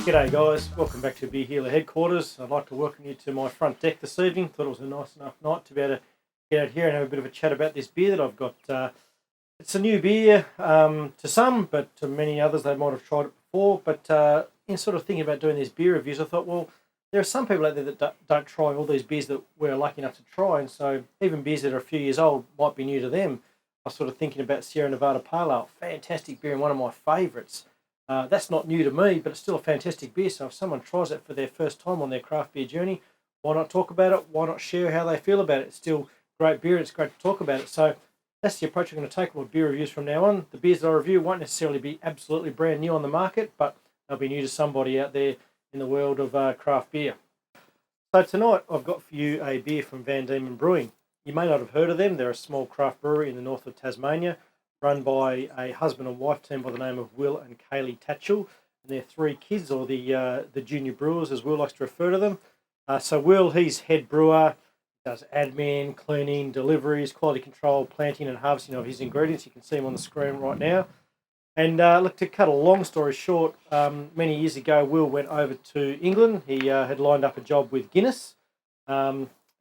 G'day guys, welcome back to Beer Healer headquarters. I'd like to welcome you to my front deck this evening. Thought it was a nice enough night to be able to get out here and have a bit of a chat about this beer that I've got. It's a new beer to some, but to many others they might have tried it before. But in sort of thinking about doing these beer reviews, I thought, well, there are some people out there that don't try all these beers that we're lucky enough to try, and so even beers that are a few years old might be new to them. I was sort of thinking about Sierra Nevada Pale Ale, fantastic beer and one of my favourites. That's not new to me, but it's still a fantastic beer. So if someone tries it for their first time on their craft beer journey, why not talk about it? Why not share how they feel about it? It's still great beer. It's great to talk about it. So that's the approach I'm going to take with beer reviews from now on. The beers that I review won't necessarily be absolutely brand new on the market, but they'll be new to somebody out there in the world of craft beer. So tonight I've got for you a beer from Dieman Brewing. You may not have heard of them. They're a small craft brewery in the north of Tasmania, run by a husband and wife team by the name of Will and Kaylee Tatchell, and their three kids, or the junior brewers, as Will likes to refer to them. So Will, he's head brewer, does admin, cleaning, deliveries, quality control, planting and harvesting of his ingredients. You can see him on the screen right now. And look, to cut a long story short, many years ago, Will went over to England. He had lined up a job with Guinness.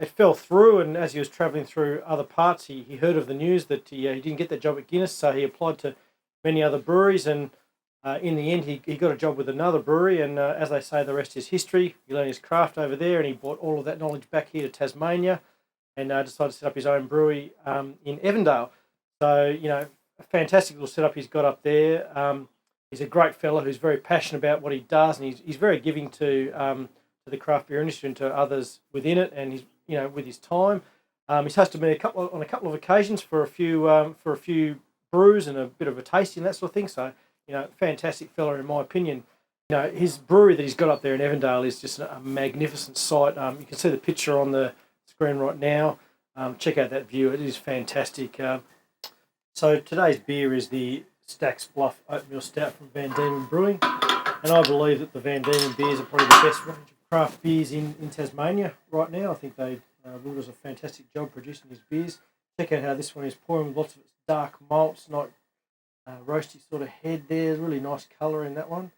It fell through, and as he was travelling through other parts, he heard of the news that he didn't get that job at Guinness, so he applied to many other breweries, and in the end he got a job with another brewery, and as they say, the rest is history. He learned his craft over there, and he brought all of that knowledge back here to Tasmania, and decided to set up his own brewery in Evandale. So, you know, a fantastic little setup he's got up there. He's a great fella who's very passionate about what he does, and he's very giving to the craft beer industry and to others within it, and he's, you know, with his time. He's hosted me on a couple of occasions for a few brews and a bit of a tasting, that sort of thing. So, you know, fantastic fella in my opinion. You know, his brewery that he's got up there in Evandale is just a magnificent sight. You can see the picture on the screen right now. Check out that view; it is fantastic. So today's beer is the Bluff Oatmeal Stout from Dieman Brewing, and I believe that the Dieman beers are probably the best range of craft beers in Tasmania right now. I think Will does a fantastic job producing his beers. Check out how this one is pouring with lots of its dark malts, not roasty sort of head there. Really nice colour in that one.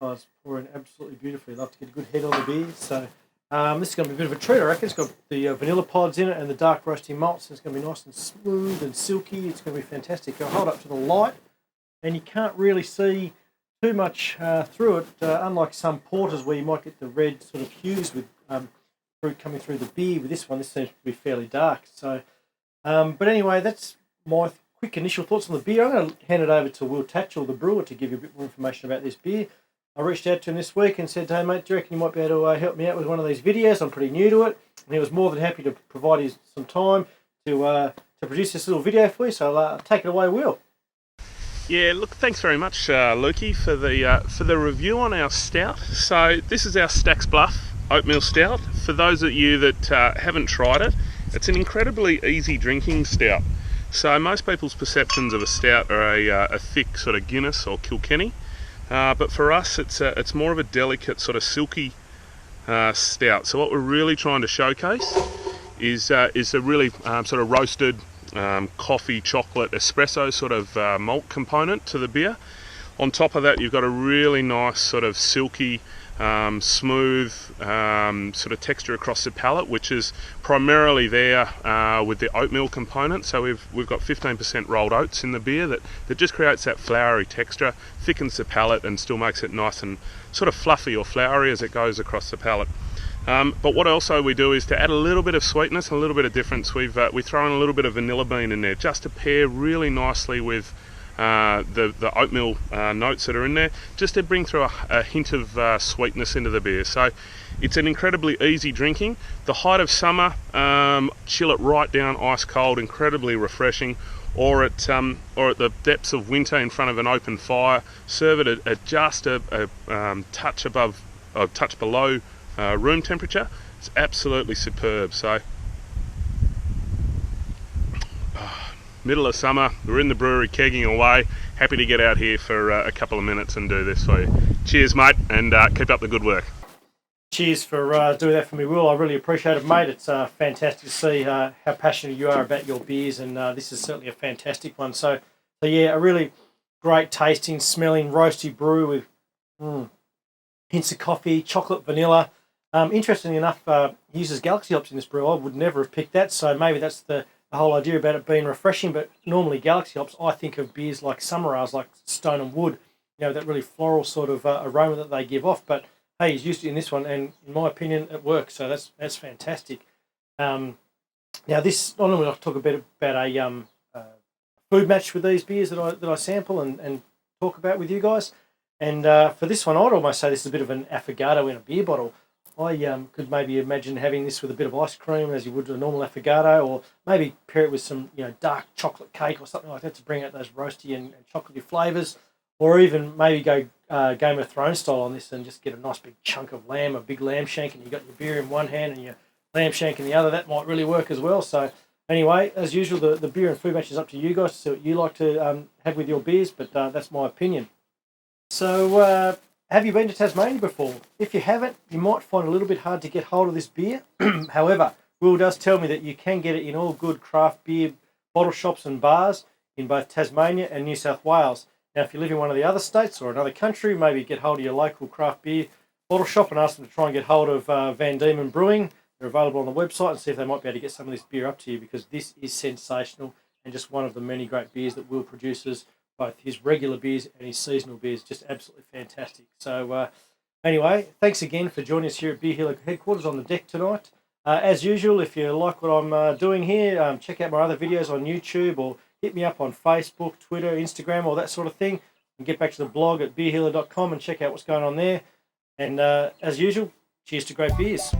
Oh, it's pouring absolutely beautifully. Love to get a good head on the beer. So this is going to be a bit of a treat, I reckon. It's got the vanilla pods in it and the dark roasty malts. It's going to be nice and smooth and silky. It's going to be fantastic. I'll hold up to the light, and you can't really see too much through it, unlike some porters where you might get the red sort of hues with fruit coming through the beer. With this one, this seems to be fairly dark. So, but anyway, that's my quick initial thoughts on the beer. I'm going to hand it over to Will Tatchell, the brewer, to give you a bit more information about this beer. I reached out to him this week and said, "Hey mate, do you reckon you might be able to help me out with one of these videos? I'm pretty new to it." And he was more than happy to provide some time to produce this little video for you. So take it away, Will. Yeah, look, thanks very much, Lukey, for the review on our stout. So this is our Bluff Oatmeal Stout. For those of you that haven't tried it, it's an incredibly easy drinking stout. So most people's perceptions of a stout are a thick sort of Guinness or Kilkenny, but for us it's more of a delicate sort of silky stout. So what we're really trying to showcase is a really sort of roasted coffee, chocolate, espresso sort of malt component to the beer. On top of that, you've got a really nice sort of silky, smooth sort of texture across the palate, which is primarily there with the oatmeal component. So we've got 15% rolled oats in the beer that just creates that floury texture, thickens the palate, and still makes it nice and sort of fluffy or floury as it goes across the palate. But what also we do is to add a little bit of sweetness, a little bit of difference. We throw in a little bit of vanilla bean in there just to pair really nicely with the oatmeal notes that are in there, just to bring through a hint of sweetness into the beer. So it's an incredibly easy drinking. The height of summer, chill it right down ice cold, incredibly refreshing. Or at the depths of winter in front of an open fire, serve it at just a touch below room temperature. It's absolutely superb. So middle of summer, we're in the brewery kegging away, happy to get out here for a couple of minutes and do this for you. Cheers mate, and keep up the good work. Cheers for doing that for me, Will. I really appreciate it, mate. It's fantastic to see how passionate you are about your beers, and this is certainly a fantastic one. So yeah, a really great tasting, smelling, roasty brew with hints of coffee, chocolate, vanilla. Interestingly enough, he uses Galaxy hops in this brew. I would never have picked that, so maybe that's the whole idea about it being refreshing. But normally Galaxy hops, I think of beers like Summer Ales, like Stone and Wood, that really floral sort of aroma that they give off. But hey, he's used it in this one, and in my opinion, it works. So that's fantastic. Now this, I normally like to talk a bit about a food match with these beers that I sample and talk about with you guys. And for this one, I'd almost say this is a bit of an affogato in a beer bottle. I could maybe imagine having this with a bit of ice cream, as you would a normal affogato, or maybe pair it with some dark chocolate cake or something like that to bring out those roasty and chocolatey flavours, or even maybe go Game of Thrones style on this and just get a nice big chunk of lamb, a big lamb shank, and you got your beer in one hand and your lamb shank in the other. That might really work as well. So anyway, as usual, the beer and food match is up to you guys to see what you like to have with your beers, but that's my opinion. So, have you been to Tasmania before? If you haven't, you might find it a little bit hard to get hold of this beer. However, Will does tell me that you can get it in all good craft beer bottle shops and bars in both Tasmania and New South Wales. Now, if you live in one of the other states or another country, maybe get hold of your local craft beer bottle shop and ask them to try and get hold of Dieman Brewing. They're available on the website, and see if they might be able to get some of this beer up to you, because this is sensational and just one of the many great beers that Will produces. Both his regular beers and his seasonal beers, just absolutely fantastic. So anyway, thanks again for joining us here at Beer Healer headquarters on the deck tonight. As usual, if you like what I'm doing here, check out my other videos on YouTube, or hit me up on Facebook, Twitter, Instagram, all that sort of thing. And get back to the blog at beerhealer.com and check out what's going on there. And as usual, cheers to great beers.